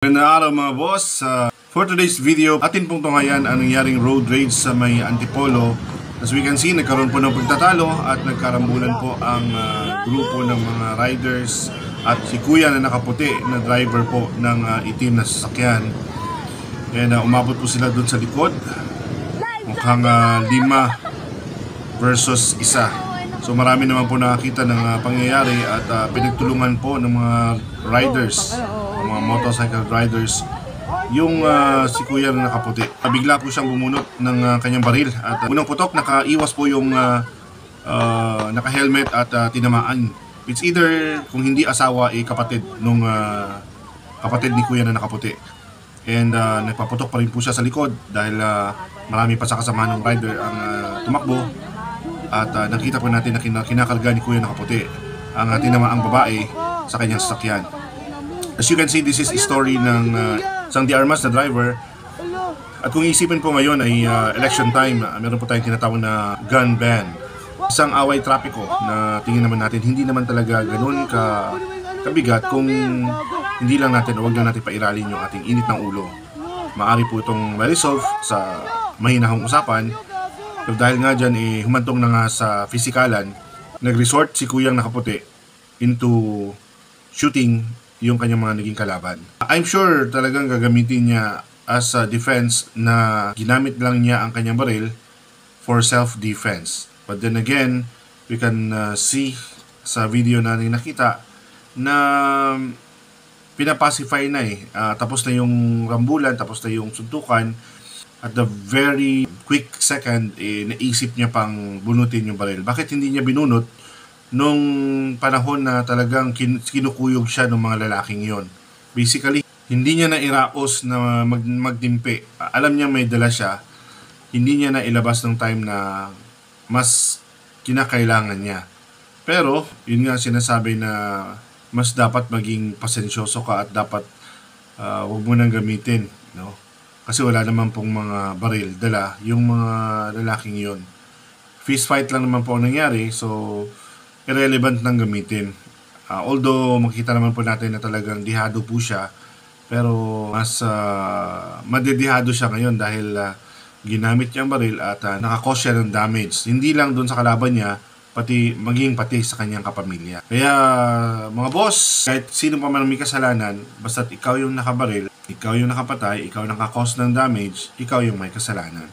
Magandang araw mga boss. For today's video, atin pong tunghayan ang nangyaring road rage sa may Antipolo. As we can see, nagkaroon po ng pagtatalo at nagkarambulan po ang grupo ng mga riders at si kuya na nakaputi na driver po ng itim na sasakyan. And umabot po sila doon sa likod. Mukhang 5 versus 1. So marami naman po nakakita ng pangyayari at pinagtulungan po ng mga riders, mga motorcycle riders, yung si kuya na nakaputi. Bigla po siyang bumunot ng kanyang baril at unang putok, nakaiwas po yung naka-helmet at tinamaan. It's either kung hindi asawa kapatid nung kapatid ni kuya na nakaputi. And nagpaputok pa rin po siya sa likod dahil marami pa sa kasama ng rider ang tumakbo. At nakita po natin na kinakarga ni kuya nakaputi ang tinamaang babae sa kanyang sasakyan. As you can see, this is a story ng isang de armas na driver. At kung iisipin po ngayon ay election time, meron po tayong tinatawag na gun ban. Isang away trapiko na tingin naman natin hindi naman talaga ganun kabigat kung hindi lang natin, huwag lang natin pairalin yung ating init ng ulo. Maaari po itong ma-resolve sa mahinahong usapan. Pero dahil nga dyan humantong na nga sa fisikalan, nag-resort si kuyang nakaputi into shooting yung kanyang mga naging kalaban. I'm sure talagang gagamitin niya as a defense na ginamit lang niya ang kanyang baril for self-defense. But then again, we can see sa video na nakita na pinapacify na tapos na yung rambulan, tapos na yung suntukan. At the very quick second, naisip niya pang bunutin yung baril. Bakit hindi niya binunot nung panahon na talagang kinukuyog siya ng mga lalaking yon? Basically, hindi niya na iraos na magdimpi. Alam niya may dala siya. Hindi niya na ilabas ng time na mas kinakailangan niya. Pero, yun nga sinasabi na mas dapat maging pasensyoso ka at dapat wag mo nang gamitin, no? Kasi wala naman pong mga baril dala yung mga lalaking yon. Fist fight lang naman po ang nangyari, so irrelevant nang gamitin. Although makita naman po natin na talagang dihado po siya, pero mas madedihado siya ngayon dahil ginamit niya ang baril at nakakause siya ng damage. Hindi lang doon sa kalaban niya, pati sa kanyang kapamilya. Kaya mga boss, kahit sino pa man may kasalanan, basta't ikaw yung nakabaril, ikaw yung nakapatay, ikaw nakakause ng damage, ikaw yung may kasalanan.